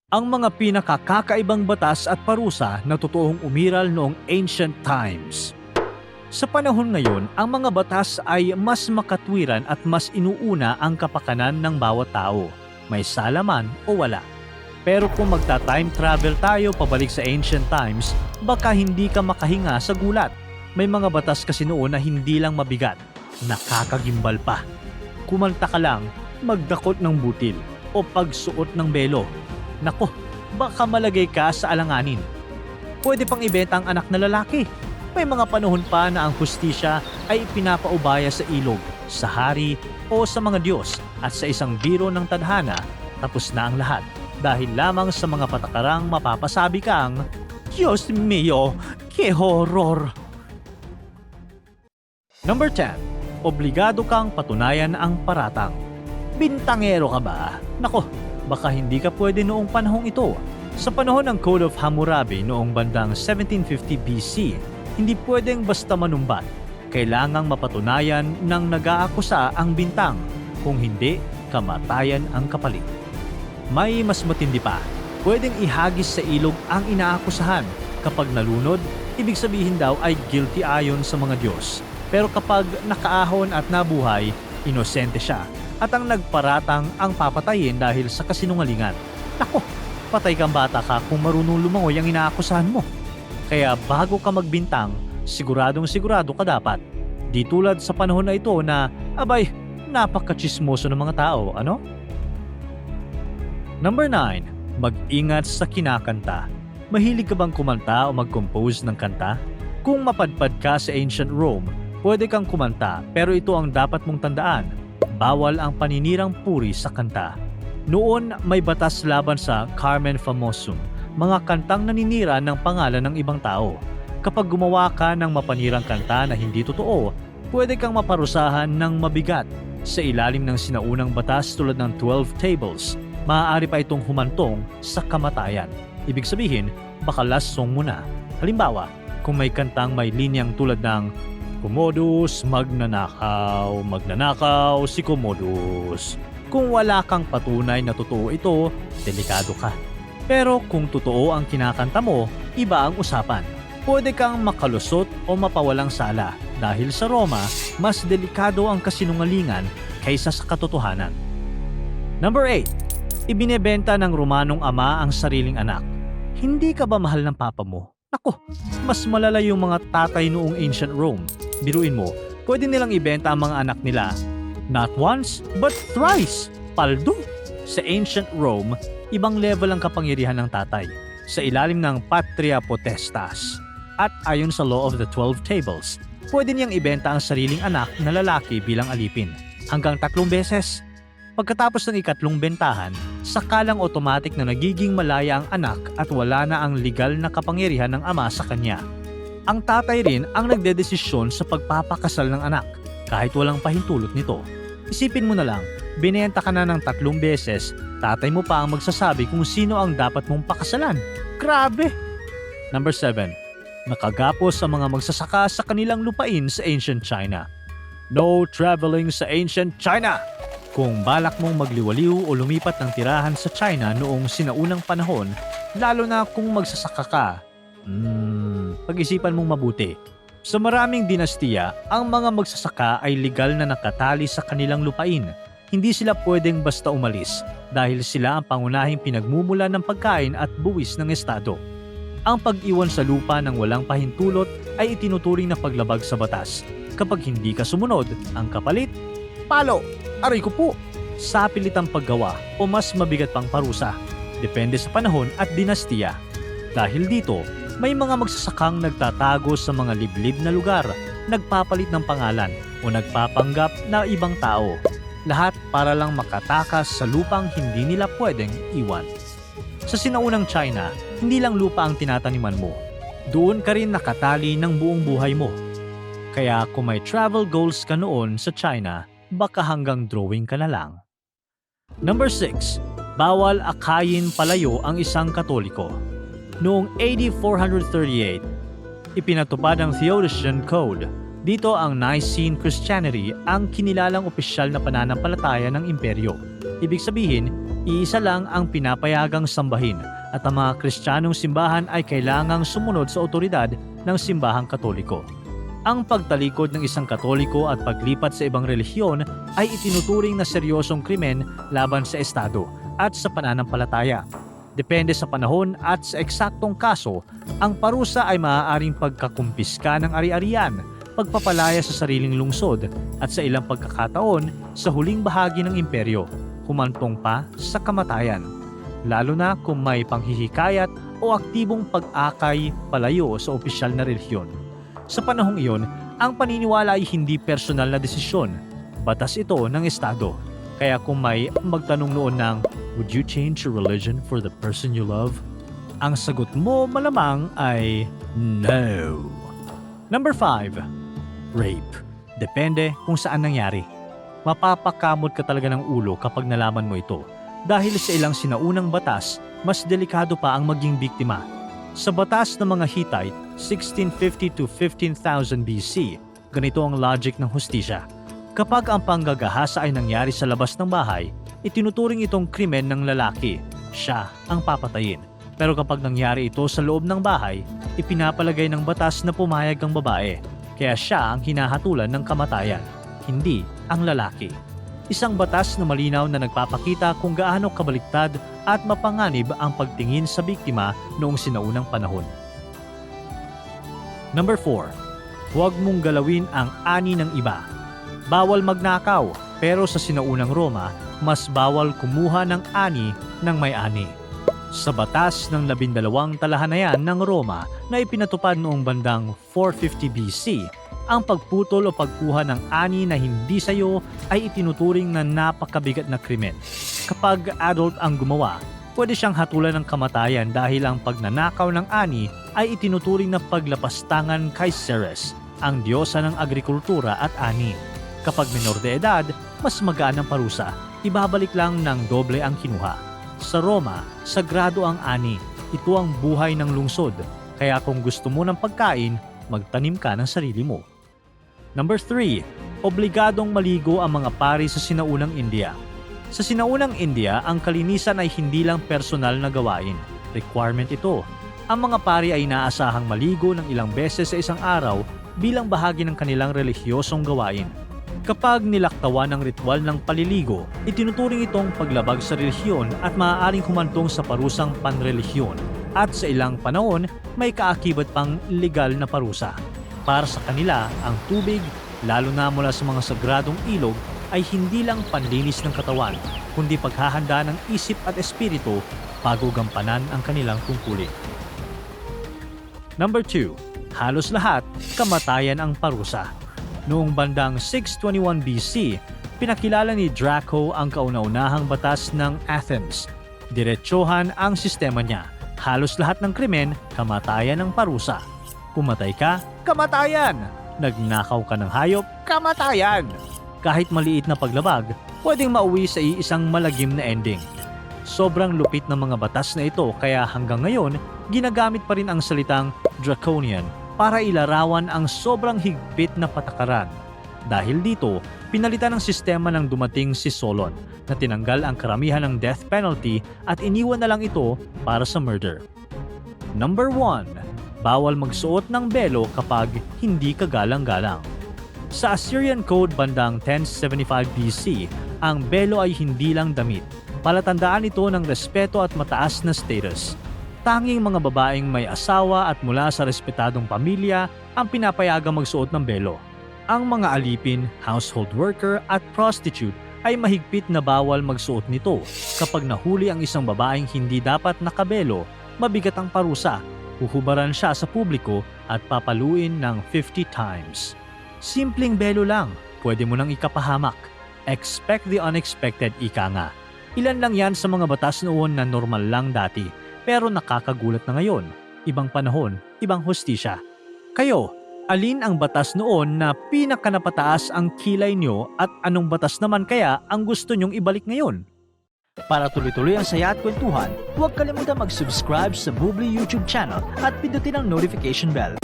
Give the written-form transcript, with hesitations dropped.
Ang mga pinakakakaibang batas at parusa na totoong umiral noong ancient times. Sa panahon ngayon, ang mga batas ay mas makatwiran at mas inuuna ang kapakanan ng bawat tao, may sala man o wala. Pero kung magta-time travel tayo pabalik sa ancient times, baka hindi ka makahinga sa gulat. May mga batas kasi noon na hindi lang mabigat, nakakagimbal pa. Kumanta ka lang, magdakot ng butil o pagsuot ng belo. Nako, baka malagay ka sa alanganin. Pwede pang ibenta ang anak na lalaki. May mga panahon pa na ang hustisya ay pinapaubaya sa ilog, sa hari o sa mga Diyos, at sa isang biro ng tadhana, tapos na ang lahat. Dahil lamang sa mga patakarang mapapasabi kang, Diyos mio, que horror! Number 10. Obligado kang patunayan ang paratang. Bintangero ka ba? Nako, baka hindi ka pwede noong panahong ito. Sa panahon ng Code of Hammurabi noong bandang 1750 BC, hindi pwedeng basta manumbat. Kailangang mapatunayan ng nag-aakusa ang bintang. Kung hindi, kamatayan ang kapalit. May mas matindi pa. Pwedeng ihagis sa ilog ang inaakusahan. Kapag nalunod, ibig sabihin daw ay guilty ayon sa mga Diyos. Pero kapag nakaahon at nabuhay, inosente siya. At ang nagparatang ang papatayin dahil sa kasinungalingan. Nako, patay kang bata ka kung marunong lumangoy ang inaakusahan mo. Kaya bago ka magbintang, siguradong sigurado ka dapat. Di tulad sa panahon na ito na, abay, napaka-chismoso ng mga tao, ano? Number 9. Mag-ingat sa kinakanta. Mahilig ka bang kumanta o mag-compose ng kanta? Kung mapadpad ka sa ancient Rome, pwede kang kumanta pero ito ang dapat mong tandaan. Bawal ang paninirang puri sa kanta. Noon may batas laban sa Carmen Famosum, mga kantang naninira ng pangalan ng ibang tao. Kapag gumawa ka ng mapanirang kanta na hindi totoo, pwede kang maparusahan ng mabigat. Sa ilalim ng sinaunang batas tulad ng 12 Tables, maaari pa itong humantong sa kamatayan. Ibig sabihin, baka last song mo na. Halimbawa, kung may kantang may linyang tulad ng Commodus, magnanakaw, magnanakaw si Commodus. Kung wala kang patunay na totoo ito, delikado ka. Pero kung totoo ang kinakanta mo, iba ang usapan. Pwede kang makalusot o mapawalang sala dahil sa Roma, mas delikado ang kasinungalingan kaysa sa katotohanan. Number 8. Ibinebenta ng Romanong ama ang sariling anak. Hindi ka ba mahal ng papa mo? Nako, mas malala yung mga tatay noong ancient Rome. Biruin mo, pwede nilang ibenta ang mga anak nila. Not once, but thrice. Paldo. Sa ancient Rome, ibang level ang kapangyarihan ng tatay. Sa ilalim ng patria potestas. At ayon sa Law of the 12 Tables, pwede niyang ibenta ang sariling anak na lalaki bilang alipin. Hanggang 3 beses. Pagkatapos ng ikatlong bentahan, sakalang otomatik na nagiging malaya ang anak at wala na ang legal na kapangyarihan ng ama sa kanya. Ang tatay rin ang nagdedesisyon sa pagpapakasal ng anak, kahit walang pahintulot nito. Isipin mo na lang, binenta ka na ng 3 beses, tatay mo pa ang magsasabi kung sino ang dapat mong pakasalan. Grabe! Number 7. Nakagapos sa mga magsasaka sa kanilang lupain sa ancient China. No traveling sa ancient China! Kung balak mong magliwaliw o lumipat ng tirahan sa China noong sinaunang panahon, lalo na kung magsasaka ka, pag-isipan mong mabuti. Sa maraming dinastiya, ang mga magsasaka ay legal na nakatali sa kanilang lupain. Hindi sila pwedeng basta umalis dahil sila ang pangunahing pinagmumula ng pagkain at buwis ng estado. Ang pag-iwan sa lupa ng walang pahintulot ay itinuturing na paglabag sa batas. Kapag hindi ka sumunod, ang kapalit, palo! Aray ko po! Sapilit ang paggawa o mas mabigat pang parusa. Depende sa panahon at dinastiya. Dahil dito, may mga magsasakang nagtatago sa mga liblib na lugar, nagpapalit ng pangalan o nagpapanggap na ibang tao. Lahat para lang makatakas sa lupang hindi nila pwedeng iwan. Sa sinaunang China, hindi lang lupa ang tinataniman mo. Doon ka rin nakatali ng buong buhay mo. Kaya kung may travel goals ka noon sa China, baka hanggang drawing ka na lang. Number 6. Bawal akayin palayo ang isang Katoliko. Noong AD 438, ipinatupad ang Theodosian Code. Dito ang Nicene Christianity ang kinilalang opisyal na pananampalataya ng imperyo. Ibig sabihin, Iisa lang ang pinapayagang sambahin at ang mga Kristiyanong simbahan ay kailangang sumunod sa otoridad ng simbahang Katoliko. Ang pagtalikod ng isang Katoliko at paglipat sa ibang relihiyon ay itinuturing na seryosong krimen laban sa Estado at sa pananampalataya. Depende sa panahon at sa eksaktong kaso, ang parusa ay maaaring pagkakumpiska ng ari-arian, pagpapalaya sa sariling lungsod at sa ilang pagkakataon sa huling bahagi ng imperyo, humantong pa sa kamatayan. Lalo na kung may panghihikayat o aktibong pag-akay palayo sa opisyal na relihiyon. Sa panahong iyon, ang paniniwala ay hindi personal na desisyon. Batas ito ng Estado. Kaya kung may magtanong noon ng, "Would you change your religion for the person you love?" Ang sagot mo malamang ay no. Number 5. Rape. Depende kung saan nangyari. Mapapakamot ka talaga ng ulo kapag nalaman mo ito. Dahil sa ilang sinaunang batas, mas delikado pa ang maging biktima. Sa batas ng mga Hittite, 1650 to 15,000 BC, ganito ang logic ng hustisya. Kapag ang panggagahasa ay nangyari sa labas ng bahay, itinuturing itong krimen ng lalaki. Siya ang papatayin. Pero kapag nangyari ito sa loob ng bahay, ipinapalagay ng batas na pumayag ang babae. Kaya siya ang hinahatulan ng kamatayan, hindi ang lalaki. Isang batas na malinaw na nagpapakita kung gaano kabaliktad at mapanganib ang pagtingin sa biktima noong sinaunang panahon. Number 4. Huwag mong galawin ang ani ng iba. Bawal magnakaw, pero sa sinaunang Roma, mas bawal kumuha ng ani ng may-ani. Sa batas ng 12 talahanayan ng Roma na ipinatupad noong bandang 450 BC, ang pagputol o pagkuha ng ani na hindi sayo ay itinuturing na napakabigat na krimen. Kapag adult ang gumawa, pwede siyang hatulan ng kamatayan dahil ang pagnanakaw ng ani ay itinuturing na paglapastangan kay Ceres, ang diyosa ng agrikultura at ani. Kapag menor de edad, mas magaan ang parusa, ibabalik lang ng doble ang kinuha. Sa Roma, sagrado ang ani. Ito ang buhay ng lungsod. Kaya kung gusto mo ng pagkain, magtanim ka ng sarili mo. Number 3. Obligadong maligo ang mga pari sa sinaunang India. Sa sinaunang India, ang kalinisan ay hindi lang personal na gawain. Requirement ito. Ang mga pari ay inaasahang maligo ng ilang beses sa isang araw bilang bahagi ng kanilang relihiyosong gawain. Kapag nilaktawan ng ritual ng paliligo, itinuturing itong paglabag sa relihiyon at maaaring humantong sa parusang panrelihiyon. At sa ilang panahon, may kaakibat pang legal na parusa. Para sa kanila, ang tubig, lalo na mula sa mga sagradong ilog, ay hindi lang panlinis ng katawan, kundi paghahanda ng isip at espiritu bago gampanan ang kanilang tungkulin. Number 2. Halos lahat, kamatayan ang parusa. Noong bandang 621 BC, pinakilala ni Draco ang kauna-unahang batas ng Athens. Diretsohan ang sistema niya. Halos lahat ng krimen, kamatayan ang parusa. Pumatay ka, kamatayan! Nagnakaw ka ng hayop, kamatayan! Kahit maliit na paglabag, pwedeng mauwi sa iisang malagim na ending. Sobrang lupit ng mga batas na ito kaya hanggang ngayon, ginagamit pa rin ang salitang draconian para ilarawan ang sobrang higpit na patakaran. Dahil dito, pinalitan ng sistema ng dumating si Solon na tinanggal ang karamihan ng death penalty at iniwan na lang ito para sa murder. Number 1. Bawal magsuot ng belo kapag hindi ka galang-galang. Sa Assyrian Code bandang 1075 BC, ang belo ay hindi lang damit. Palatandaan ito ng respeto at mataas na status. Tanging mga babaeng may asawa at mula sa respetadong pamilya ang pinapayagang magsuot ng belo. Ang mga alipin, household worker at prostitute ay mahigpit na bawal magsuot nito. Kapag nahuli ang isang babaeng hindi dapat nakabelo, mabigat ang parusa. Huhubaran siya sa publiko at papaluin ng 50 times. Simpleng belo lang, pwede mo nang ikapahamak. Expect the unexpected, ika nga. Ilan lang yan sa mga batas noon na normal lang dati, pero nakakagulat na ngayon. Ibang panahon, ibang hustisya. Kayo, alin ang batas noon na pinakanapataas ang kilay nyo at anong batas naman kaya ang gusto nyong ibalik ngayon? Para tuloy-tuloy ang saya at kwentuhan, huwag kalimutan mag-subscribe sa Bubbly YouTube channel at pindutin ang notification bell.